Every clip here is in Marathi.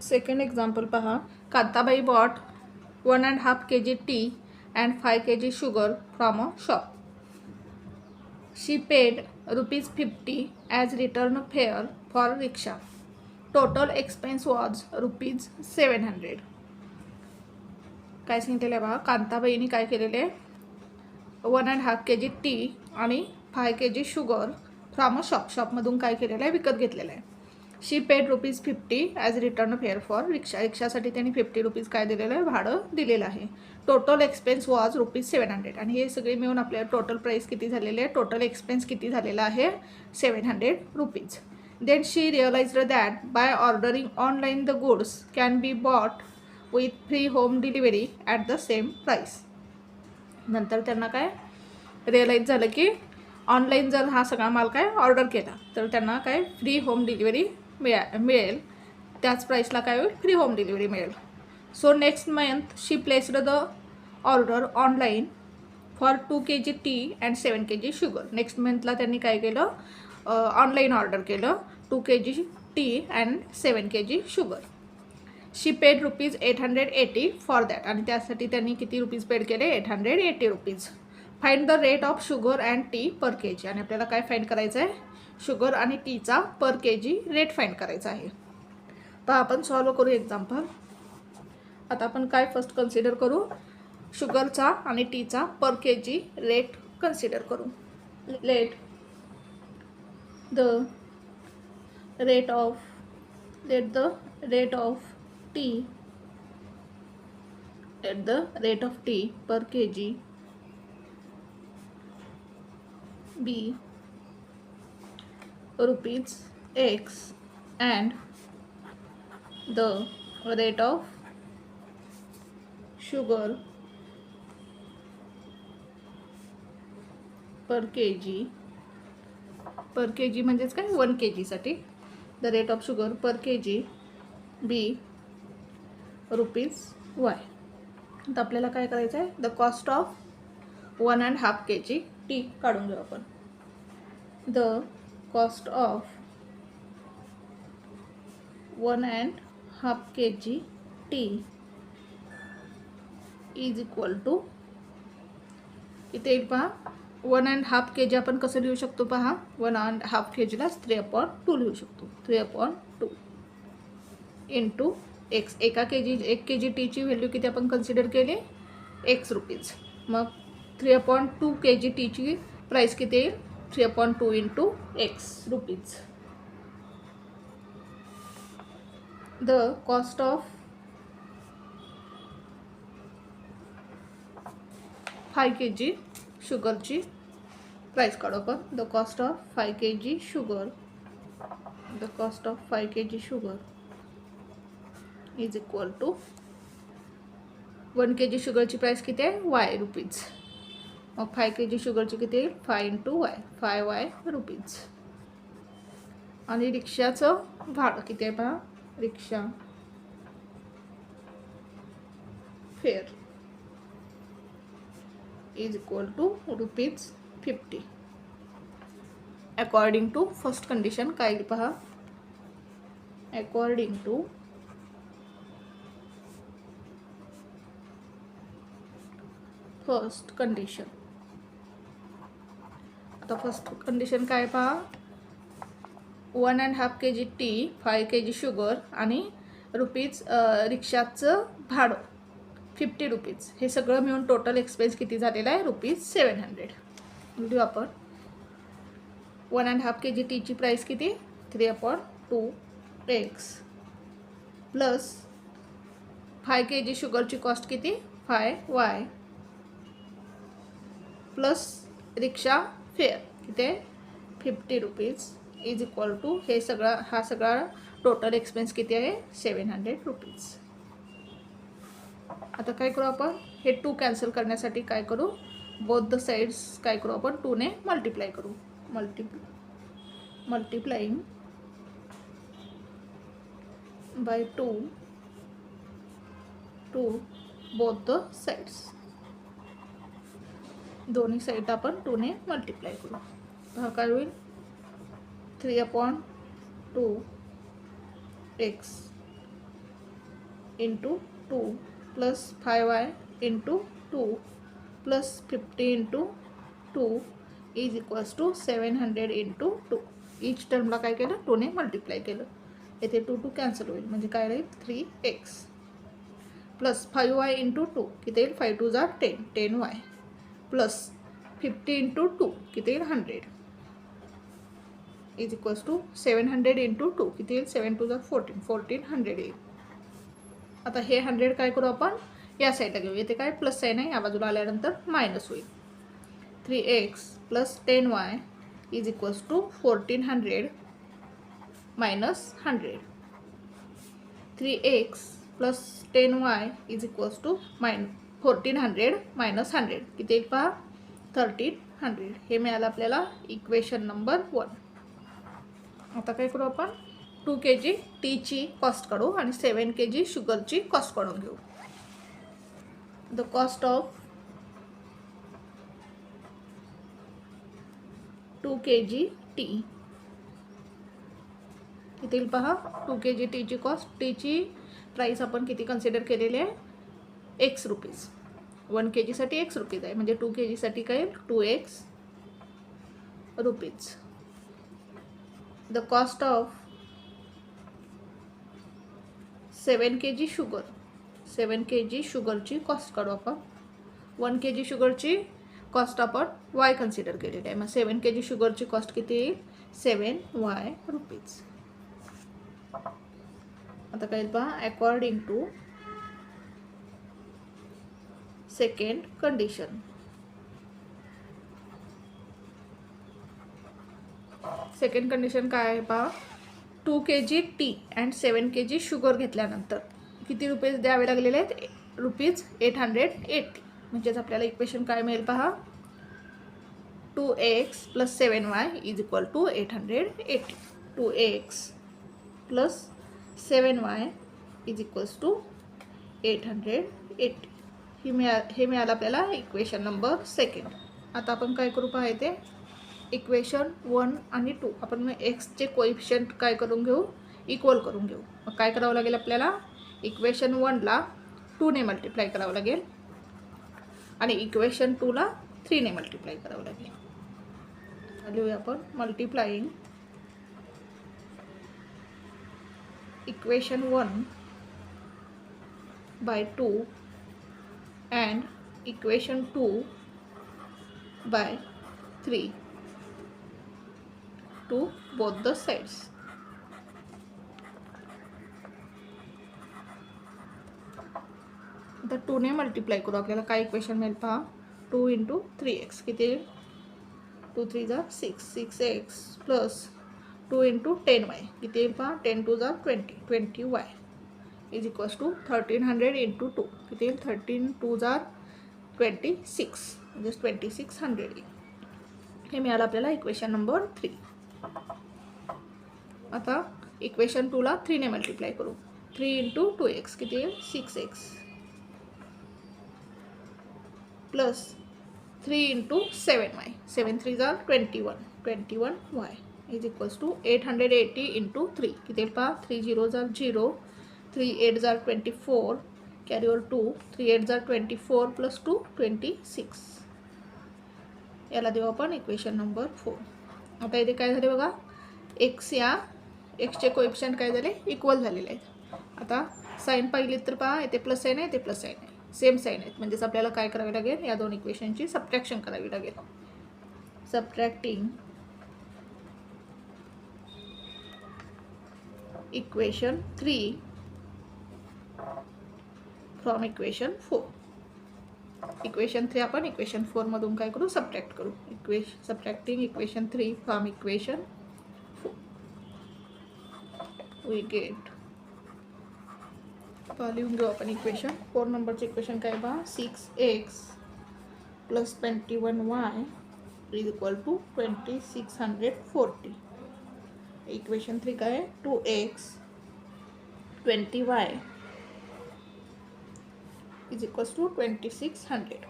सेकंड एक्झाम्पल पहा. Kantabai bought 1.5 kg tea and 5 kg sugar from a shop. She paid ₹50 as return fare for rickshaw. Total expense was ₹700. काय सांगितलेलं आहे बघा. कांताबाईने काय केलेले 1.5 kg टी आणि 5 kg शुगर फ्रॉम अ शॉपमधून काय केलेलं आहे विकत घेतलेलं आहे. She paid ₹50 as return fare for रिक्षासाठी त्यांनी ₹50 काय दिलेलं आहे भाडं दिलेलं आहे. टोटल एक्सपेन्स वॉज ₹700 आणि हे सगळे मिळून आपल्याला टोटल प्राईस किती झालेले आहे, टोटल एक्सपेन्स किती झालेला आहे ₹700. Then she realised that by ordering online the goods can be bought with free home delivery at the same price. नंतर त्यांना काय रिअलाईज झालं की ऑनलाईन जर हा सगळा माल काय ऑर्डर केला तर त्यांना काय फ्री होम डिलिव्हरी मिळेल, त्याच प्राईसला काय होईल फ्री होम डिलिव्हरी मिळेल. So next month she placed the order online for 2 kg tea and 7 kg sugar. Next मंथला त्यांनी काय केलं ऑनलाईन ऑर्डर केलं 2 kg tea and 7 kg sugar. She paid ₹880 for that आणि त्यासाठी त्यांनी किती रुपीज पेड केले ₹880. Find the rate of sugar and tea per kg आणि आपल्याला काय फाइंड करायचं आहे शुगर आणि टीचा पर kg रेट फाइंड करायचा आहे. तर आपण सॉल्व करू एक्झाम्पल. आता आपण काय फर्स्ट कन्सिडर करू शुगरचा आणि टीचा पर kg रेट कन्सिडर करू. Let the rate of tea at the rate of tea per kg be rupees X and the rate of sugar per kg म्हणजेच काय 1 kg साठी the rate of sugar per kg be ₹Y. तर आपल्याला काय करायचं आहे the cost of 1.5 kg tea काढून घेऊ आपण. The cost of 1.5 kg tea is equal to इथे येईल पहा 1.5 kg आपण कसं लिहू शकतो पहा 1.5 kgला 3/2 लिहू शकतो. 3/2 इंटू एक्स. 1 kg टीची व्हॅल्यू किती आपण कन्सिडर केली X रुपीज. मग 3/2 kg टीची प्राईस किती येईल 3/2 into X rupees. The cost of 5 kg शुगरची प्राईस काढू आपण. The cost of 5 kg sugar is equal to 1 kg शुगरची प्राईस किती आहे Y रुपीज. मग 5 kg शुगरची किती येईल 5 इंटू Y 5Y रुपीज. आणि रिक्षाचं भाडं किती आहे पहा rickshaw fare is equal to ₹50. According to first condition काय येईल पहा अकॉर्डिंग टू फर्स्ट कंडिशन. आता फर्स्ट कंडिशन काय पहा 1.5 kg टी 5 kg शुगर आणि रिक्षाचं भाडं ₹50. हे सगळं मिळून टोटल एक्सपेन्स किती झालेला आहे ₹700. लिहू आपण 1.5 kg टीची प्राईस किती 3/2 X प्लस 5 kg शुगरची कॉस्ट किती 5Y प्लस रिक्षा फेअर किती आहे ₹50 इज इक्वल टू हे हा सगळा टोटल एक्सपेन्स किती आहे ₹700. आता काय करू आपण हे 2 कॅन्सल करण्यासाठी काय करू बोथ द साइड्स काय करू आपण 2 ने मल्टिप्लाय करू. Multiplying by 2 to both the sides. दोन्ही साईड आपण 2 ने मल्टिप्लाय करू. हा काय होईल 3/2 X into 2 plus 5y into 2 plus 50 into 2 is equals to 700 into 2. Each टर्मला काय केलं 2ने मल्टिप्लाय केलं. येथे 2 2 कॅन्सल होईल म्हणजे काय राहील 3x प्लस 5y इंटू 2 किती येईल 5 2 जार 10 10y प्लस 50 इंटू 2 किती येईल 100 इज इक्वल्स टू 700 इंटू 2 किती येईल 7 2 जार 14 1400 येईल. आता हे 100 काय करू आपण या साईडला घेऊ. येथे काय प्लस साईन आहे या बाजूला आल्यानंतर मायनस होईल. 3x plus 10y is equals to 1400 minus 100. 3x plus 10y is equals to 1400 minus 100 किती येईल पहा 1300. हे मिळालं आपल्याला इक्वेशन नंबर 1. आता काय करू आपण 2 kg टीची कॉस्ट काढू आणि 7 kg शुगरची कॉस्ट काढून घेऊ. The cost of 2 kg T किती येईल पहा 2 kg टीची कॉस्ट. टीची प्राइस आपण किती कन्सिडर केलेली आहे x रुपीज. 1 kg साठी x रुपीज आहे म्हणजे 2 kg साठी काय 2x rupees. The cost of 7 kg sugar 7 kg शुगरची कॉस्ट काढू आपण. 1 kg शुगरची कॉस्ट आपण y कन्सिडर केलेली आहे मग 7 kg शुगरची कॉस्ट किती येईल 7y रुपीज. आता काय पहा according to second condition. Second condition काय आहे पहा 2 kg tea and 7 kg sugar घेतल्यानंतर किती रुपये द्यावे लागलेले आहेत रुपीज 880. म्हणजेच आपल्याला इक्वेशन काय मिळेल पहा 2x plus 7y is equal to 880. 2x plus 7y is equals to 880. हे मिळालं आपल्याला इक्वेशन नंबर 2. आता आपण काय करू पहा येते इक्वेशन 1 आणि 2 आपण एक्सचे कोएफिशियंट काय करून घेऊ इक्वल करून घेऊ. मग काय करावं लागेल आपल्याला इक्वेशन 1ला 2 ने मल्टिप्लाय करावं लागेल आणि इक्वेशन 2ला 3 ने मल्टिप्लाय करावं लागेल. लिहूया आपण multiplying equation 1 by 2 and equation 2 by 3 to both the sides. आता 2 ने मल्टिप्लाय करू आपल्याला काय इक्वेशन मिळेल पहा 2 इंटू 3x किती येईल 2 3 जार 6 6x प्लस 2 इंटू 10y किती येईल पहा 10 2 जार 20 20y is equals to 1300 into 2 किती येईल 13 2 जार 26 म्हणजे 2600 येईल. हे मिळालं आपल्याला इक्वेशन नंबर 3. आता इक्वेशन 2ला 3 ने मल्टिप्लाय करू 3 इंटू 2x किती येईल 6x प्लस 3 इंटू 7y 7 3 जार 21 21y is equals to 880 into 3 किती येईल पहा 3 0 जार 0 3 8 जार 24 कॅरी ओवर 2 3 8 जार 24 प्लस 2 26. याला देऊ आपण इक्वेशन नंबर 4. आता इथे काय झाले बघा एक्सचे कोएफिशियंट काय झाले इक्वल झालेले आहेत. आता साईन पाहिली तर पहा येथे प्लस साईन आहे ते प्लस साईन आहे सेम साईन आहेत म्हणजेच आपल्याला काय करावे लागेल या दोन इक्वेशनची सबट्रॅक्शन करावी लागेल. Subtracting equation 3 from equation 4. Equation 3 आपण इक्वेशन 4 मधून काय करू सबट्रॅक्ट करू. Subtracting equation 3 from equation 4 we get लिहून घेऊ आपण इक्वेशन 4 नंबरचे इक्वेशन काय पहा 6x plus 21y is equal to 2640. Equation 3 काय 2x 20y is equals to 2600.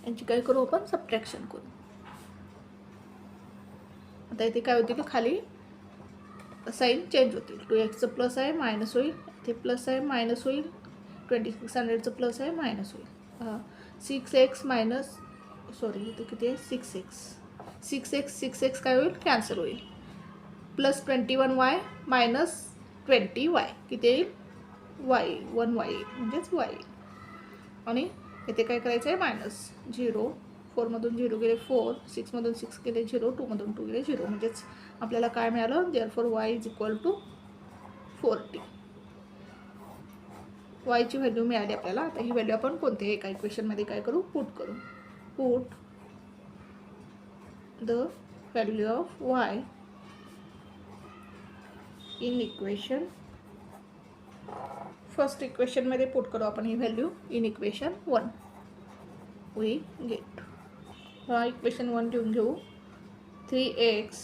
यांची काय करू आपण सबट्रॅक्शन करू. आता इथे काय होते की खाली साईन चेंज होतील. 2x प्लस आहे मायनस होईल, इथे प्लस आहे मायनस होईल, 2600 प्लस आहे मायनस होईल. 6x मायनस सॉरी इथे किती आहे 6x काय होईल कॅन्सल होईल. प्लस 21y मायनस 20y किती येईल y 1y म्हणजेच y. आणि इथे काय करायचं आहे मायनस 0, 4मधून 0 गेले 4, 6मधून 6 गेले 0, 2मधून 2 गेले 0 म्हणजेच आपल्याला काय मिळालं therefore y is equal to 40. y ची व्हॅल्यू मिळाली आपल्याला. आता ही व्हॅल्यू आपण कोणत्याही एका इक्वेशनमध्ये काय करू पुट करू. Put the value of y in equation first इक्वेशनमध्ये पुट करू आपण ही value in equation 1. We get हा इक्वेशन 1 लिहून घेऊ. 3x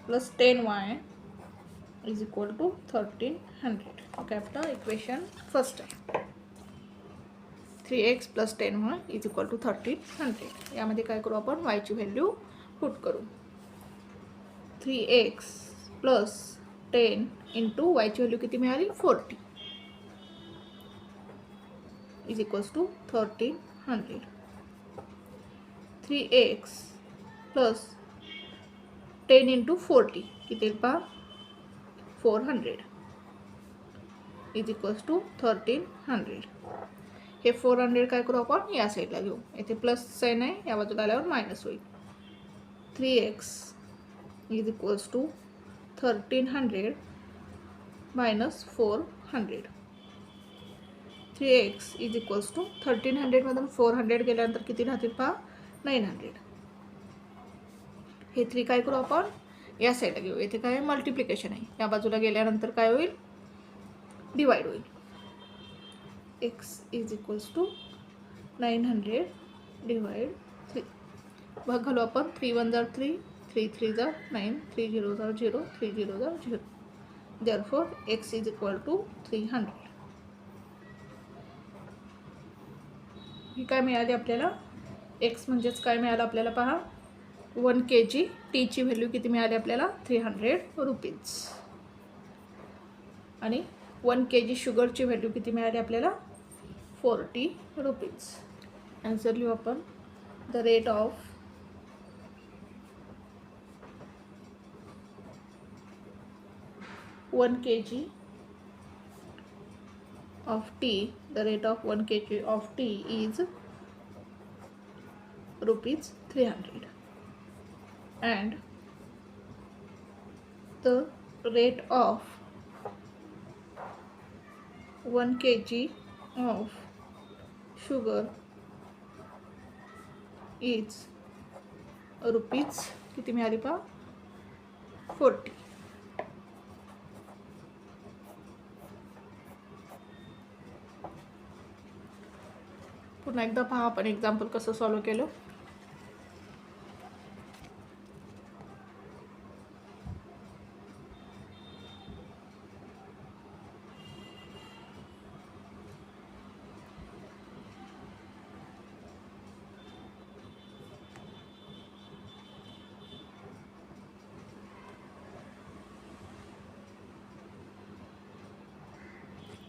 plus 10y is equal to 1300. Okay आपलं इक्वेशन फर्स्ट आहे. 3x plus 10y is equal to 1300. यामध्ये काय करू आपण y ची व्हॅल्यू पुट करू. 3x प्लस 10 इंटू y ची व्हॅल्यू किती मिळाली 40 is equals to 1300. 3x plus 10 into 40 किती पहा 400 इज इक्वल्स टू 1300. हे 400 काय करू आपण या साईडला घेऊ. इथे प्लस साइन आहे, या बाजूला आल्यावर मायनस होईल. 3x is equals to 1300 minus 400. 3x is equals to 1300 मधून 400 गेल्यानंतर किती राहतील पहा 900. हे 3 काय करू आपण या साईडला घेऊ. इथे काय मल्टिप्लिकेशन आहे, या बाजूला गेल्यानंतर काय होईल डिवाइड होईल. x is equals to 900 divide 3. भाग घालू आपण. 3 1 जार 3, 3 3 जार 9, 3 0 जार 0, 3 0 जार 0. Therefore x is equal to 300. ही काय मिळाली आपल्याला x म्हणजेच काय मिळालं आपल्याला पहा 1 kg. टी ची व्हॅल्यू किती मिळाली आपल्याला 300 रुपीज. आणि 1 kg शुगरची व्हॅल्यू किती मिळाली आपल्याला 40 रुपीज. आन्सर लिहू आपण. The rate of one kg of tea, the rate of 1 kg of tea is rupees 300, and the rate of 1 kg of sugar is rupees किती मिळाली पहा 40. पुन्हा एकदा पहा आपण एक्झाम्पल कसं सॉल्व केलं.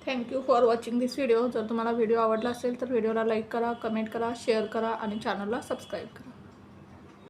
Thank you for watching this video. जर तुम्हाला व्हिडिओ आवडला असेल तर व्हिडिओला लाईक करा, कमेंट करा, शेअर करा आणि चॅनलला सबस्क्राईब करा.